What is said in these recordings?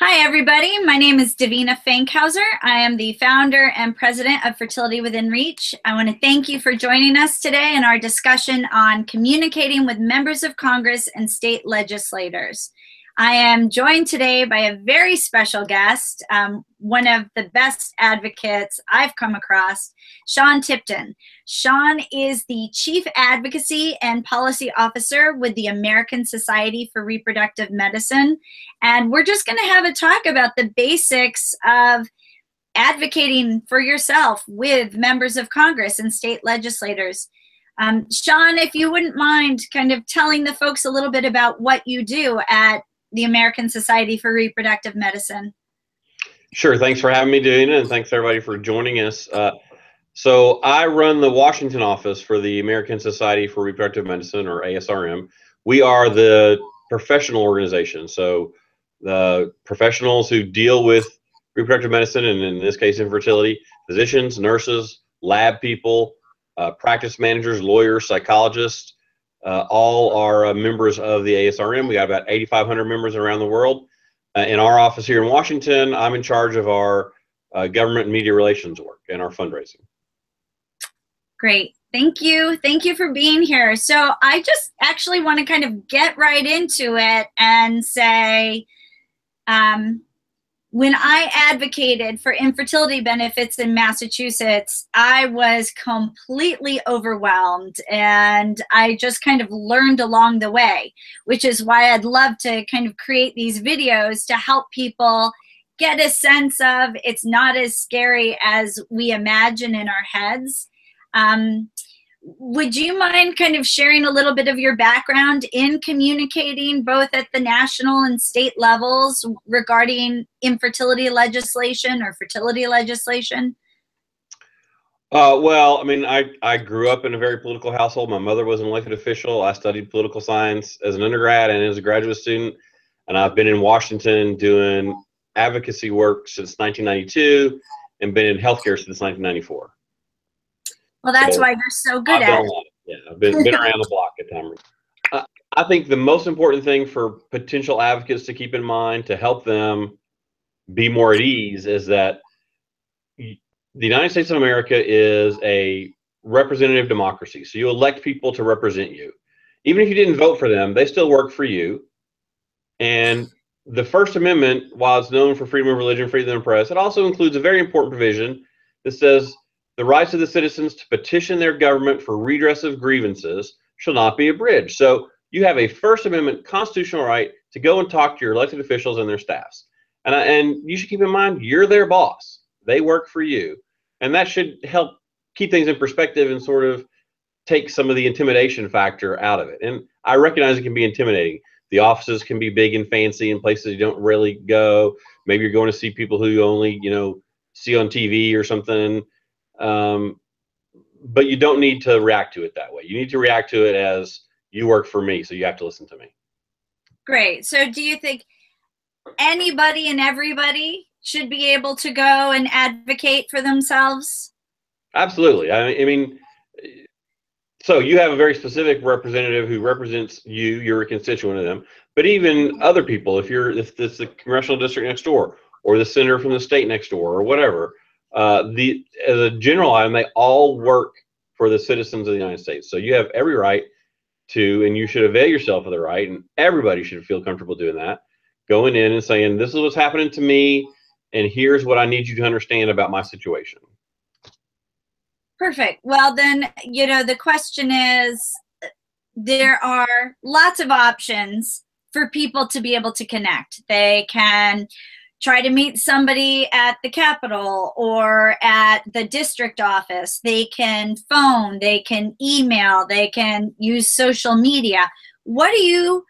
Hi, everybody. My name is Davina Fankhauser. I am the founder and president of Fertility Within Reach. I want to thank you for joining us today in our discussion on communicating with members of Congress and state legislators. I am joined today by a very special guest, one of the best advocates I've come across, Sean Tipton. Sean is the Chief Advocacy and Policy Officer with the American Society for Reproductive Medicine. And we're just going to have a talk about the basics of advocating for yourself with members of Congress and state legislators. Sean, if you wouldn't mind kind of telling the folks a little bit about what you do at the American Society for Reproductive Medicine. Sure. Thanks for having me, Davina, and thanks everybody for joining us. So I run the Washington office for the American Society for Reproductive Medicine, or ASRM. We are the professional organization. So the professionals who deal with reproductive medicine, and in this case infertility, physicians, nurses, lab people, practice managers, lawyers, psychologists, all are members of the ASRM. We got about 8,500 members around the world. In our office here in Washington, I'm in charge of our government and media relations work and our fundraising. Great. Thank you. Thank you for being here. So I just actually want to kind of get right into it and say, when I advocated for infertility benefits in Massachusetts, I was completely overwhelmed, and I just kind of learned along the way, which is why I'd love to kind of create these videos to help people get a sense of it's not as scary as we imagine in our heads. Would you mind kind of sharing a little bit of your background in communicating both at the national and state levels regarding infertility legislation or fertility legislation? Well, I mean, I grew up in a very political household. My mother was an elected official. I studied political science as an undergrad and as a graduate student. And I've been in Washington doing advocacy work since 1992 and been in healthcare since 1994. Well, that's why you're so good at it. Yeah, I've been around the block at times. I think the most important thing for potential advocates to keep in mind to help them be more at ease is that the United States of America is a representative democracy. So you elect people to represent you. Even if you didn't vote for them, they still work for you. And the First Amendment, while it's known for freedom of religion, freedom of the press, it also includes a very important provision that says the rights of the citizens to petition their government for redress of grievances shall not be abridged. So you have a First Amendment constitutional right to go and talk to your elected officials and their staffs. And you should keep in mind, you're their boss. They work for you. And that should help keep things in perspective and sort of take some of the intimidation factor out of it. And I recognize it can be intimidating. The offices can be big and fancy in places you don't really go. Maybe you're going to see people who you only, see on TV or something. But you don't need to react to it that way. You need to react to it as you work for me, so you have to listen to me. Great. So do you think anybody and everybody should be able to go and advocate for themselves? Absolutely. I mean, so you have a very specific representative who represents you, you're a constituent of them, but even other people, if it's the congressional district next door or the senator from the state next door or whatever, as a general item, they all work for the citizens of the United States. So you have every right to, and you should avail yourself of the right, and everybody should feel comfortable doing that, going in and saying, this is what's happening to me, and here's what I need you to understand about my situation. Perfect. Well, then, the question is, there are lots of options for people to be able to connect. They can try to meet somebody at the Capitol or at the district office. They can phone, they can email, they can use social media. What do you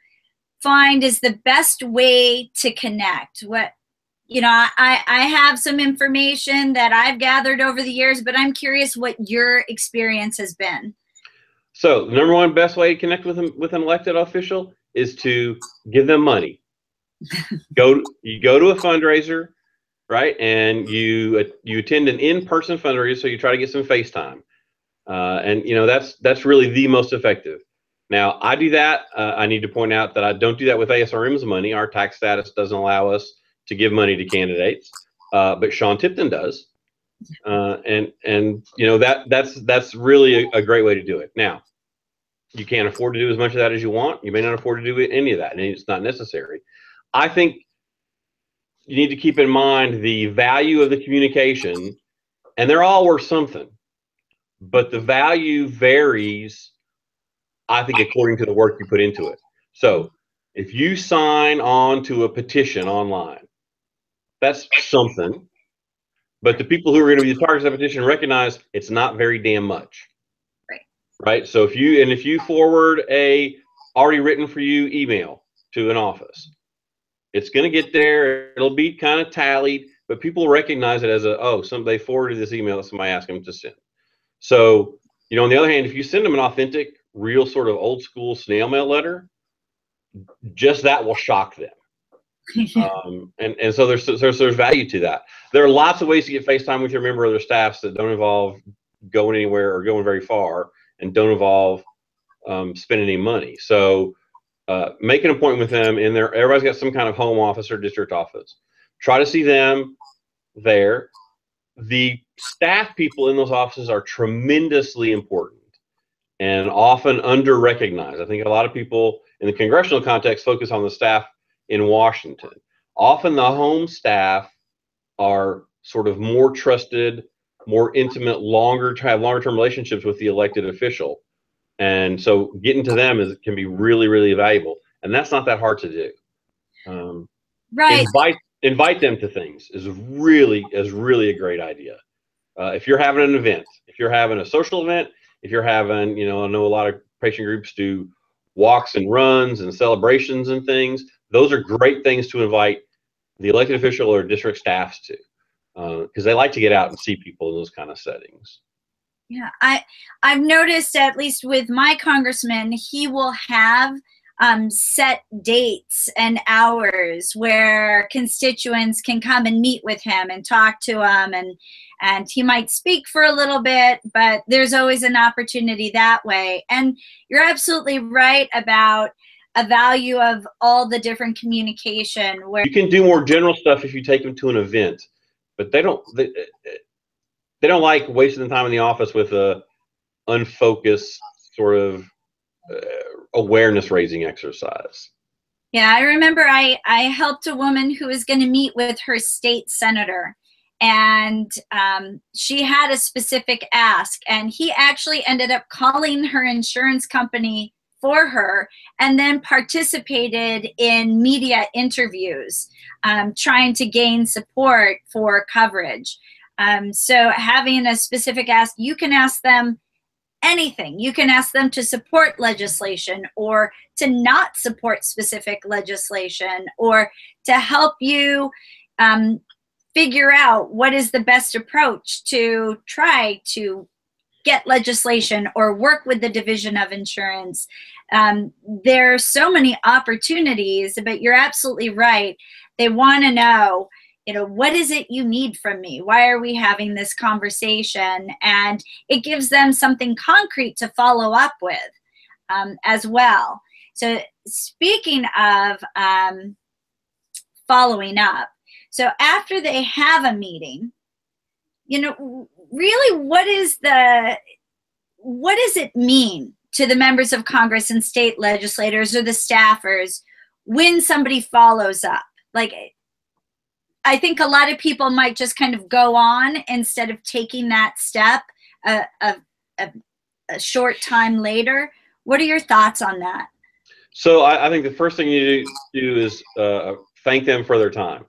find is the best way to connect? I have some information that I've gathered over the years, but I'm curious what your experience has been. So the number one best way to connect with an elected official is to give them money. You go to a fundraiser, right? And you attend an in-person fundraiser, so you try to get some FaceTime. And that's really the most effective. Now, I do that. I need to point out that I don't do that with ASRM's money. Our tax status doesn't allow us to give money to candidates, but Sean Tipton does. And you know, that's really a great way to do it. Now, you can't afford to do as much of that as you want. You may not afford to do any of that, and it's not necessary. I think you need to keep in mind the value of the communication, and they're all worth something, but the value varies, I think, according to the work you put into it. So if you sign on to a petition online, that's something, but the people who are going to be the targets of the petition recognize it's not very damn much. Right. So if you forward a already written for you email to an office, it's going to get there. It'll be kind of tallied, but people recognize it as they forwarded this email that somebody asked them to send. So, you know, on the other hand, if you send them an authentic, real sort of old school snail mail letter, just that will shock them. And so there's value to that. There are lots of ways to get FaceTime with your member of their staffs that don't involve going anywhere or going very far, and don't involve spending any money. So make an appointment with them in there. Everybody's got some kind of home office or district office. Try to see them there. The staff people in those offices are tremendously important and often under-recognized. I think a lot of people in the congressional context focus on the staff in Washington. Often the home staff are sort of more trusted, more intimate, longer-term relationships with the elected official. And so getting to them can be really, really valuable. And that's not that hard to do. Right. Invite them to things is really a great idea. If you're having an event, if you're having a social event, if you're having, you know, I know a lot of patient groups do walks and runs and celebrations and things. Those are great things to invite the elected official or district staffs to, because they like to get out and see people in those kind of settings. Yeah, I've noticed, at least with my congressman, he will have set dates and hours where constituents can come and meet with him and talk to him, and he might speak for a little bit, but there's always an opportunity that way. And you're absolutely right about a value of all the different communication. Where you can do more general stuff if you take them to an event, but they don't like wasting the time in the office with a unfocused sort of awareness raising exercise. Yeah, I remember I helped a woman who was going to meet with her state senator, and she had a specific ask, and he actually ended up calling her insurance company for her and then participated in media interviews, trying to gain support for coverage. So having a specific ask, you can ask them anything. You can ask them to support legislation or to not support specific legislation, or to help you figure out what is the best approach to try to get legislation or work with the Division of Insurance. There are so many opportunities, but you're absolutely right. They want to know, you know, what is it you need from me? Why are we having this conversation? And it gives them something concrete to follow up with as well. So speaking of following up, so after they have a meeting, you know, really what does it mean to the members of Congress and state legislators or the staffers when somebody follows up? Like, I think a lot of people might just kind of go on instead of taking that step a short time later. What are your thoughts on that? So I think the first thing you do is thank them for their time.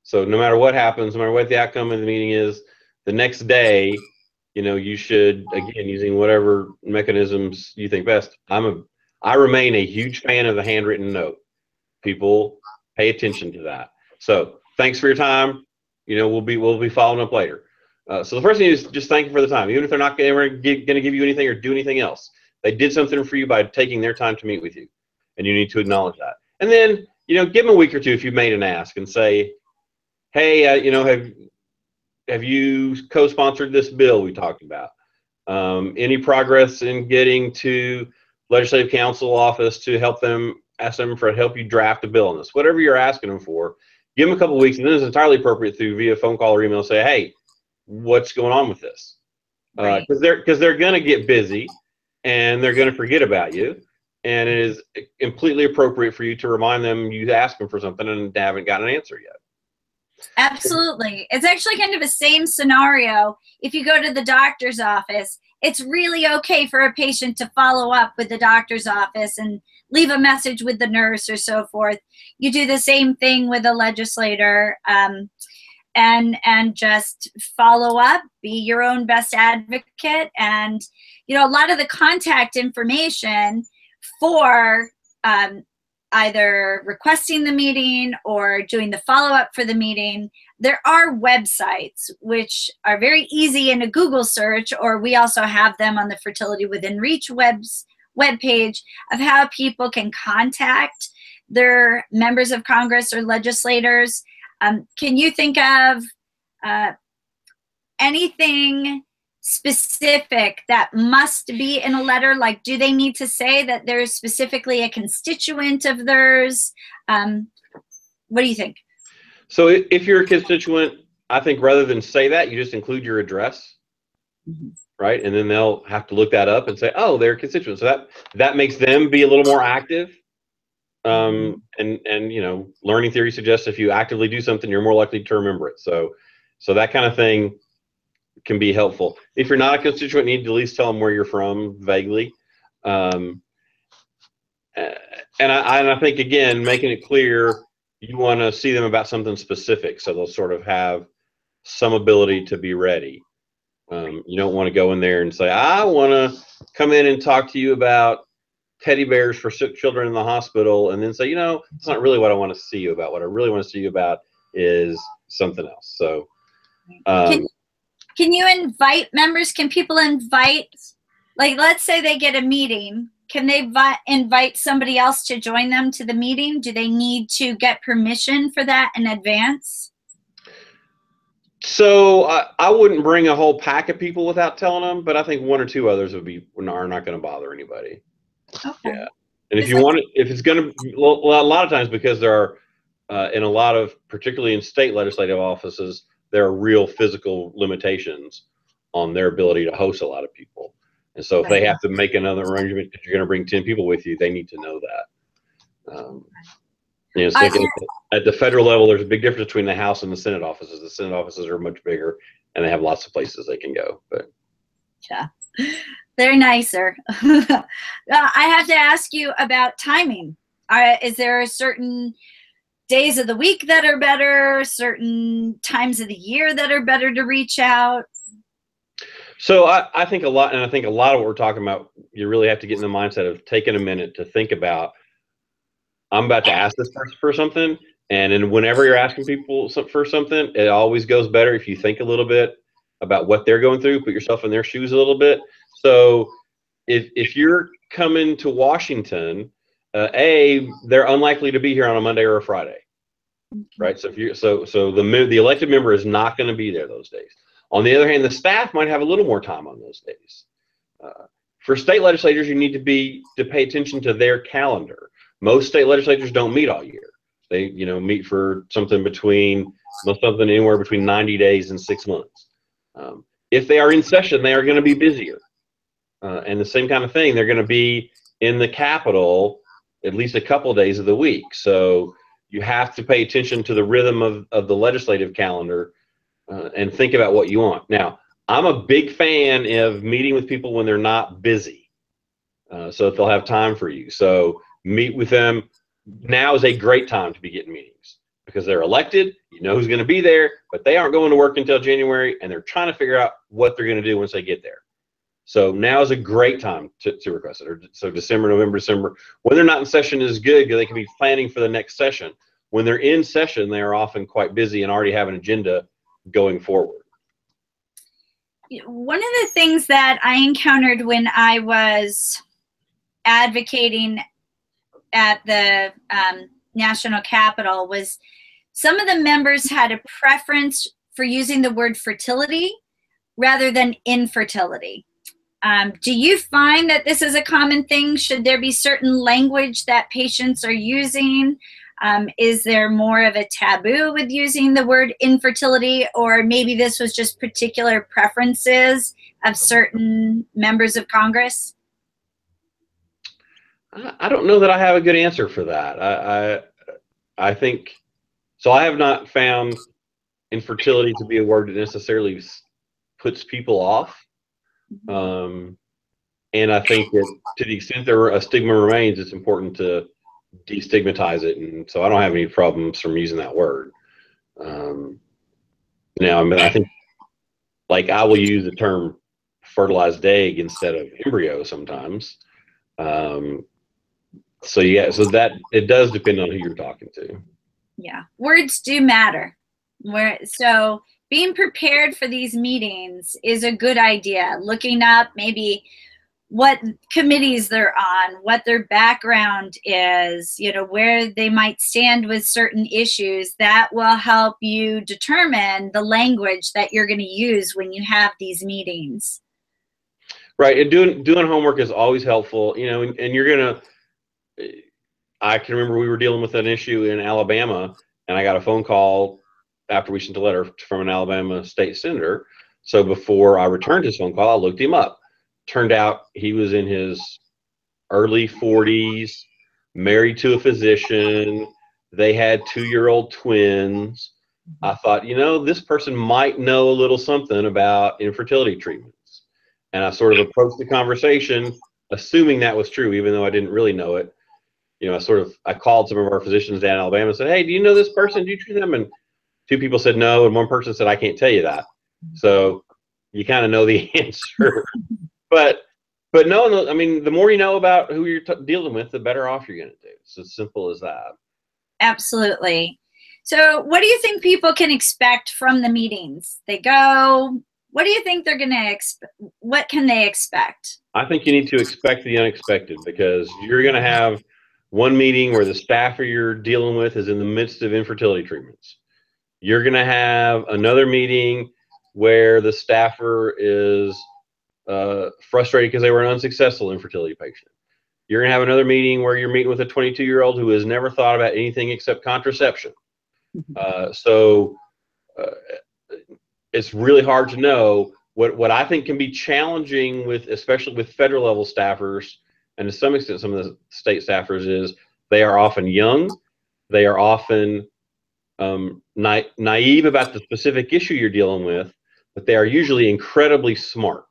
So no matter what happens, no matter what the outcome of the meeting is, the next day, you know, you should, again, using whatever mechanisms you think best. I remain a huge fan of the handwritten note. People pay attention to that. So thanks for your time. You know, we'll be following up later. So the first thing is just thank you for the time, even if they're not ever going to give you anything or do anything else. They did something for you by taking their time to meet with you, and you need to acknowledge that. And then, you know, give them a week or two if you've made an ask and say, hey, you know, have you co-sponsored this bill we talked about? Any progress in getting to legislative council office to help them, ask them for help you draft a bill on this? Whatever you're asking them for, give them a couple of weeks, and then it's entirely appropriate to via phone call or email say, hey, what's going on with this? Right. Because they're going to get busy and they're going to forget about you. And it is completely appropriate for you to remind them you asked them for something and haven't gotten an answer yet. Absolutely. It's actually kind of the same scenario. If you go to the doctor's office, it's really okay for a patient to follow up with the doctor's office and leave a message with the nurse or so forth. You do the same thing with a legislator, and just follow up, be your own best advocate. And, you know, a lot of the contact information for either requesting the meeting or doing the follow-up for the meeting, there are websites which are very easy in a Google search, or we also have them on the Fertility Within Reach webpage of how people can contact their members of Congress or legislators. Can you think of anything specific that must be in a letter? Like, do they need to say that there's specifically a constituent of theirs? What do you think? So if you're a constituent, I think rather than say that, you just include your address, right? And then they'll have to look that up and say, oh, they're a constituent. So that makes them be a little more active. And you know, learning theory suggests if you actively do something, you're more likely to remember it. So that kind of thing can be helpful. If you're not a constituent, you need to at least tell them where you're from vaguely. And I think, again, making it clear you want to see them about something specific, so they'll sort of have some ability to be ready. You don't want to go in there and say, I want to come in and talk to you about teddy bears for sick children in the hospital, and then say, you know, it's not really what I want to see you about. What I really want to see you about is something else. So can you invite members? Can people invite, like, let's say they get a meeting, can they invite somebody else to join them to the meeting? Do they need to get permission for that in advance? So I wouldn't bring a whole pack of people without telling them, but I think one or two others are not going to bother anybody. Okay. Yeah. And if you want it, if it's going to, well, a lot of times, because there are, in a lot of, particularly in state legislative offices, there are real physical limitations on their ability to host a lot of people. And so if they have to make another arrangement that you're going to bring 10 people with you, they need to know that. You know, so at the federal level, there's a big difference between the House and the Senate offices. The Senate offices are much bigger, and they have lots of places they can go. But yeah, they're nicer. I have to ask you about timing. Is there a certain days of the week that are better, certain times of the year that are better to reach out? So I think a lot, and I think a lot of what we're talking about, you really have to get in the mindset of taking a minute to think about, I'm about to ask this person for something. And then whenever you're asking people for something, it always goes better if you think a little bit about what they're going through, put yourself in their shoes a little bit. So if you're coming to Washington, they're unlikely to be here on a Monday or a Friday, right? So the elected member is not going to be there those days. On the other hand, the staff might have a little more time on those days. For state legislators, you need to pay attention to their calendar. Most state legislators don't meet all year. They, you know, meet for something anywhere between 90 days and 6 months. If they are in session, they are going to be busier. And the same kind of thing, they're going to be in the Capitol at least a couple of days of the week. So you have to pay attention to the rhythm of the legislative calendar and think about what you want. Now, I'm a big fan of meeting with people when they're not busy, so that they'll have time for you. So meet with them. Now is a great time to be getting meetings because they're elected. You know who's going to be there, but they aren't going to work until January, and they're trying to figure out what they're going to do once they get there. So now is a great time to request it. So December, November, December, when they're not in session is good because they can be planning for the next session. When they're in session, they are often quite busy and already have an agenda going forward. One of the things that I encountered when I was advocating at the national Capitol was some of the members had a preference for using the word fertility rather than infertility. Do you find that this is a common thing? Should there be certain language that patients are using? Is there more of a taboo with using the word infertility, or maybe this was just particular preferences of certain members of Congress? I don't know that I have a good answer for that. I think so. I have not found infertility to be a word that necessarily puts people off. And I think that to the extent a stigma remains, it's important to destigmatize it. And so I don't have any problems from using that word. Now, I mean, I think like I will use the term fertilized egg instead of embryo sometimes. So yeah, so that it does depend on who you're talking to. Yeah, words do matter. So being prepared for these meetings is a good idea. Looking up maybe what committees they're on, what their background is, you know, where they might stand with certain issues, that will help you determine the language that you're going to use when you have these meetings. Right, and doing homework is always helpful, you know, and you're gonna. I can remember we were dealing with an issue in Alabama, and I got a phone call after we sent a letter from an Alabama state senator. So before I returned his phone call, I looked him up. Turned out he was in his early 40s, married to a physician. They had 2-year-old twins. I thought, you know, this person might know a little something about infertility treatments. And I sort of approached the conversation assuming that was true, even though I didn't really know it. You know, I called some of our physicians down in Alabama and said, hey, do you know this person? Do you treat them? And 2 people said no, and 1 person said, I can't tell you that. So you kind of know the answer. But no, I mean, the more you know about who you're dealing with, the better off you're going to do. It's as simple as that. Absolutely. So what do you think people can expect from the meetings? They go, what do you think they're going to expect? What can they expect? I think you need to expect the unexpected, because you're going to have one meeting where the staffer you're dealing with is in the midst of infertility treatments. You're going to have another meeting where the staffer is frustrated because they were an unsuccessful infertility patient. You're going to have another meeting where you're meeting with a 22-year-old who has never thought about anything except contraception. So it's really hard to know. What I think can be challenging with, especially with federal level staffers, and to some extent some of the state staffers, is they are often young. They are often naive about the specific issue you're dealing with, but they are usually incredibly smart.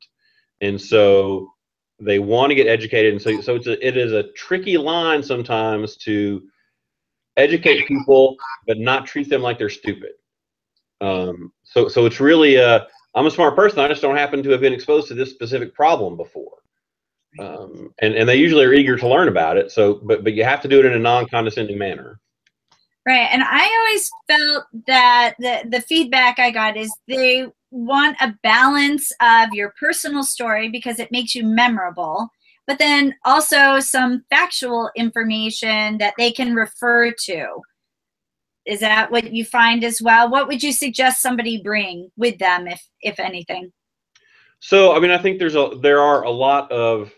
And so they want to get educated. And so it is a tricky line sometimes to educate people, but not treat them like they're stupid. So it's really, I'm a smart person. I just don't happen to have been exposed to this specific problem before. And they usually are eager to learn about it. So, but you have to do it in a non-condescending manner. Right. And I always felt that the feedback I got is they want a balance of your personal story because it makes you memorable, but then also some factual information that they can refer to. Is that what you find as well? What would you suggest somebody bring with them, if anything? So, I mean, I think there are a lot of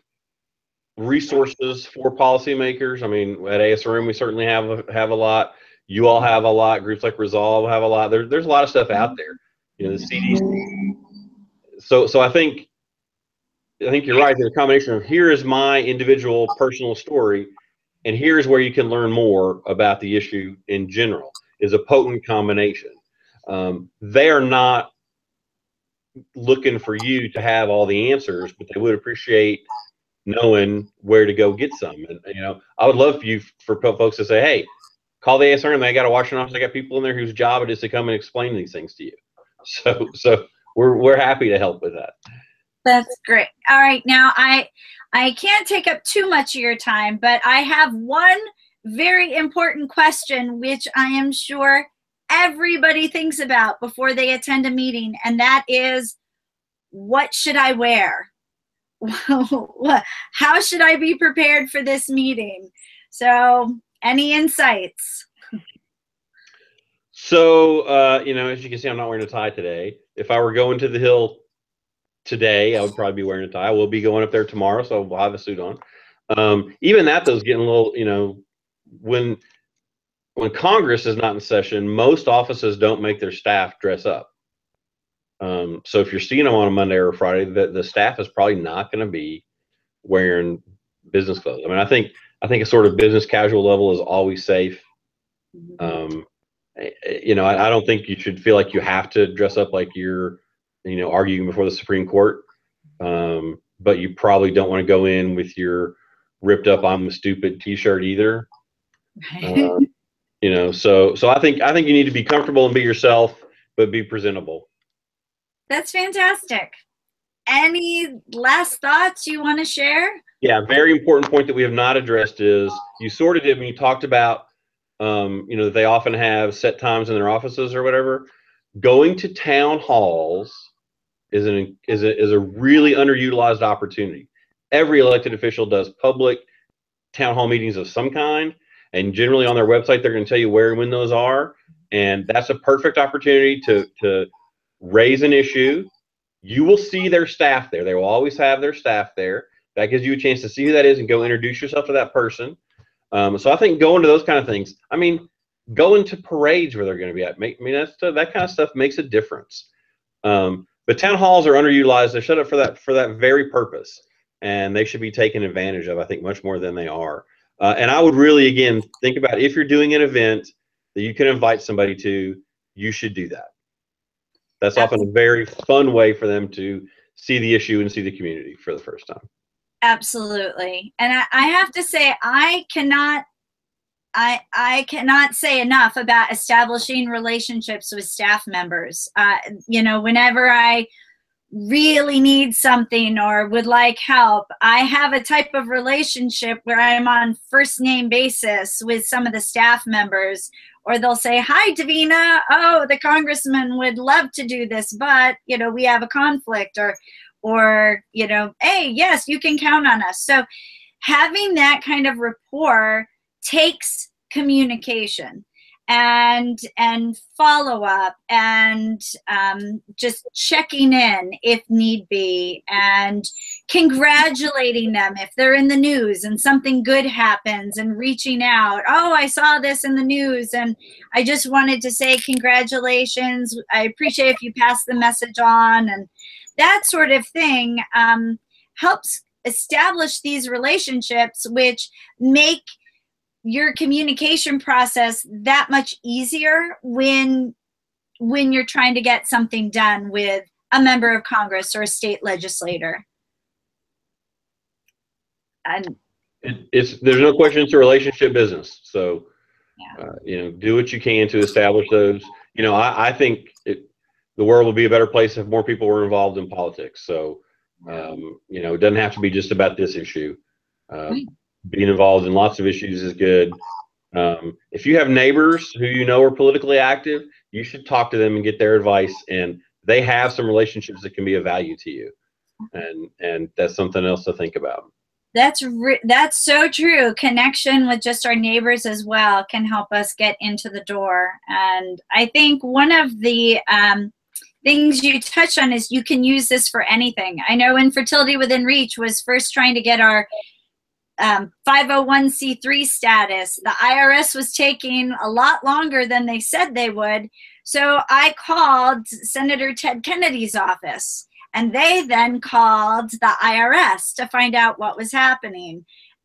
resources for policymakers. I mean, at ASRM, we certainly have a lot. You all have a lot. Groups like Resolve have a lot. There's a lot of stuff out there. You know, the CDC. So I think you're right. There's a combination of, here is my individual personal story, and here's where you can learn more about the issue in general, is a potent combination. They are not looking for you to have all the answers, but they would appreciate knowing where to go get some. And, you know, I would love for folks to say, hey, call the ASRM. They got a Washington office. They got people in there whose job it is to come and explain these things to you. So we're happy to help with that. That's great. All right. Now, I can't take up too much of your time, but I have one very important question, which I am sure everybody thinks about before they attend a meeting, and that is, what should I wear? How should I be prepared for this meeting? So, any insights? So, you know, as you can see, I'm not wearing a tie today. If I were going to the Hill today, I would probably be wearing a tie. I will be going up there tomorrow, so I'll have a suit on. Even that, though, is getting a little, you know, when when Congress is not in session, most offices don't make their staff dress up. So if you're seeing them on a Monday or a Friday, the staff is probably not going to be wearing business clothes. I mean, I think a sort of business casual level is always safe. You know, I don't think you should feel like you have to dress up like you're, you know, arguing before the Supreme Court. But you probably don't want to go in with your ripped up "I'm stupid" T-shirt either. You know, so I think you need to be comfortable and be yourself, but be presentable. That's fantastic. Any last thoughts you want to share? Yeah, very important point that we have not addressed is you sort of did when you talked about, you know, they often have set times in their offices or whatever. Going to town halls is a really underutilized opportunity. Every elected official does public town hall meetings of some kind, and generally on their website they're going to tell you where and when those are, and that's a perfect opportunity to raise an issue. You will see their staff there. They will always have their staff there. That gives you a chance to see who that is and go introduce yourself to that person. So I think going to those kind of things, I mean, going to parades where they're going to be at, I mean, that kind of stuff makes a difference. But town halls are underutilized. They're set up for that very purpose, and they should be taken advantage of, I think, much more than they are. And I would really, again, think about if you're doing an event that you can invite somebody to, you should do that. That's often a very fun way for them to see the issue and see the community for the first time. Absolutely. And I have to say, I cannot say enough about establishing relationships with staff members. You know, whenever I really need something or would like help, I have a type of relationship where I'm on first name basis with some of the staff members, or they'll say, "Hi, Davina. Oh, the congressman would love to do this, but, you know, we have a conflict," or, you know, "Hey, yes, you can count on us." So having that kind of rapport takes communication and follow up and just checking in if need be, and congratulating them if they're in the news and something good happens, and reaching out, "Oh, I saw this in the news and I just wanted to say congratulations. I appreciate if you pass the message on," and that sort of thing helps establish these relationships, which make your communication process that much easier when you're trying to get something done with a member of Congress or a state legislator. And there's no question it's a relationship business. So, yeah. You know, do what you can to establish those. You know, I think the world would be a better place if more people were involved in politics. So, you know, it doesn't have to be just about this issue. Being involved in lots of issues is good. If you have neighbors who you know are politically active, you should talk to them and get their advice. And they have some relationships that can be of value to you. And that's something else to think about. That's so true. Connection with just our neighbors as well can help us get into the door. And I think one of the things you touched on is you can use this for anything. I know when Fertility Within Reach was first trying to get our 501c3 status, the IRS was taking a lot longer than they said they would. So I called Senator Ted Kennedy's office, and they then called the IRS to find out what was happening.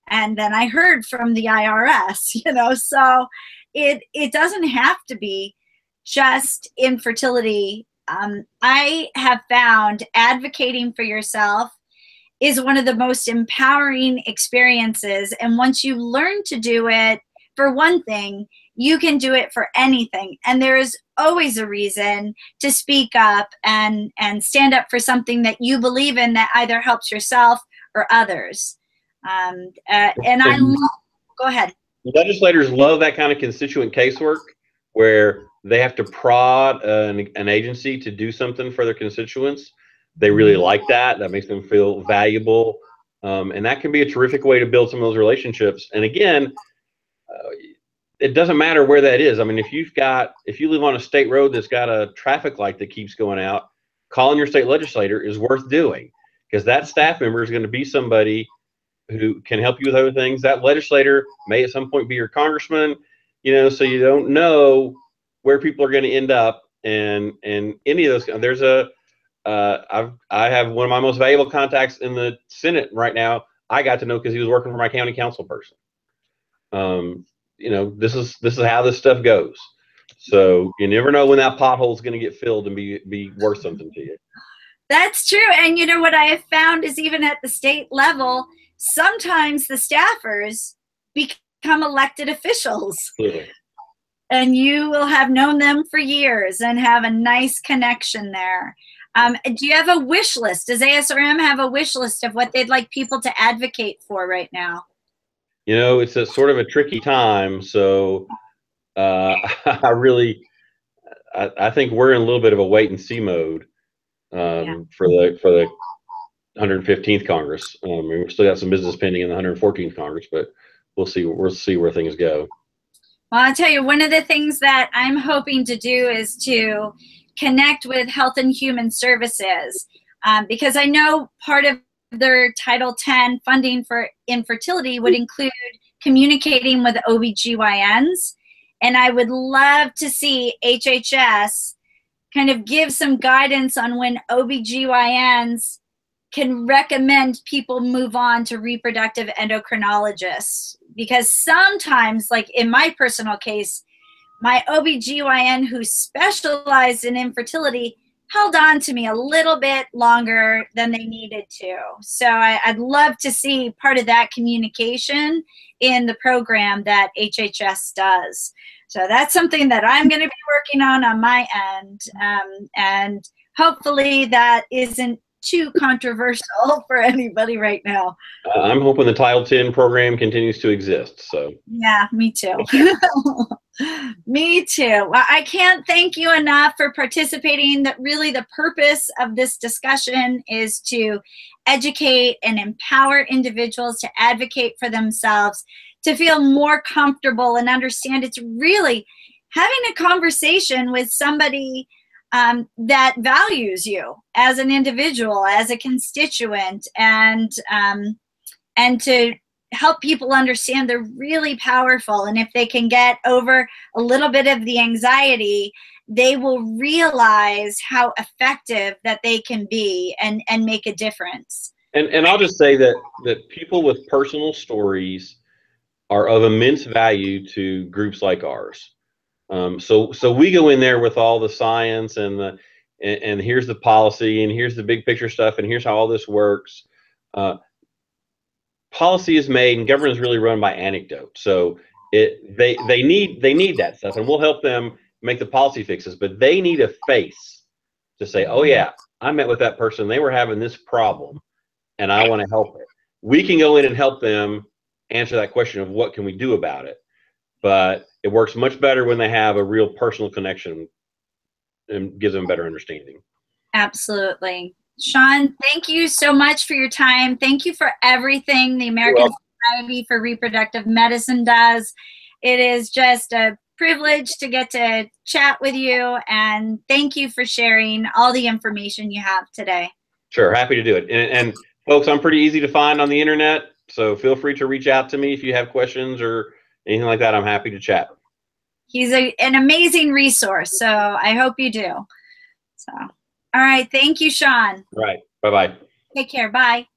And then I heard from the IRS, you know, so it doesn't have to be just infertility. I have found advocating for yourself is one of the most empowering experiences. And once you learn to do it for one thing, you can do it for anything. And there is always a reason to speak up and stand up for something that you believe in that either helps yourself or others. And go ahead. Legislators love that kind of constituent casework where they have to prod an agency to do something for their constituents. They really like that. That makes them feel valuable. And that can be a terrific way to build some of those relationships. And again, it doesn't matter where that is. I mean, if you live on a state road that's got a traffic light that keeps going out, calling your state legislator is worth doing, because that staff member is going to be somebody who can help you with other things. That legislator may at some point be your congressman. so you don't know where people are going to end up, and any of those. There's I have one of my most valuable contacts in the Senate right now. I got to know because he was working for my county council person. This is how this stuff goes. So you never know when that pothole is going to get filled and be worth something to you. That's true. And what I have found is even at the state level, sometimes the staffers become elected officials. Absolutely. And you will have known them for years and have a nice connection there. Do you have a wish list? Does ASRM have a wish list of what they'd like people to advocate for right now? It's a sort of a tricky time. So I think we're in a little bit of a wait and see mode for the 115th Congress. We've still got some business pending in the 114th Congress, but we'll see where things go. Well, I'll tell you, one of the things that I'm hoping to do is to connect with Health and Human Services, because I know part of their Title X funding for infertility would include communicating with OBGYNs. And I would love to see HHS kind of give some guidance on when OBGYNs can recommend people move on to reproductive endocrinologists. Because sometimes, like in my personal case, my OBGYN who specialized in infertility held on to me a little bit longer than they needed to. So I'd love to see part of that communication in the program that HHS does. So that's something that I'm going to be working on my end. And hopefully that isn't too controversial for anybody right now. I'm hoping the Title X program continues to exist. So yeah, me too. Me too. Well, I can't thank you enough for participating. That really the purpose of this discussion is to educate and empower individuals to advocate for themselves, to feel more comfortable and understand it's really having a conversation with somebody that values you as an individual, as a constituent, and to help people understand they're really powerful. And if they can get over a little bit of the anxiety, they will realize how effective that they can be and make a difference. And I'll just say that people with personal stories are of immense value to groups like ours. So we go in there with all the science and here's the policy and here's the big picture stuff and here's how all this works. Policy is made and government is really run by anecdote. So they need that stuff, and we'll help them make the policy fixes, but they need a face to say, oh yeah, I met with that person, they were having this problem and I want to help it. We can go in and help them answer that question of what can we do about it, but it works much better when they have a real personal connection and gives them a better understanding. Absolutely. Sean, thank you so much for your time. Thank you for everything the American Society for Reproductive Medicine does. It is just a privilege to get to chat with you, and thank you for sharing all the information you have today. Sure, happy to do it. And folks, I'm pretty easy to find on the internet, so feel free to reach out to me if you have questions or anything like that. I'm happy to chat. He's an amazing resource, so I hope you do. So, all right, thank you, Sean. Right, bye-bye. Take care, bye.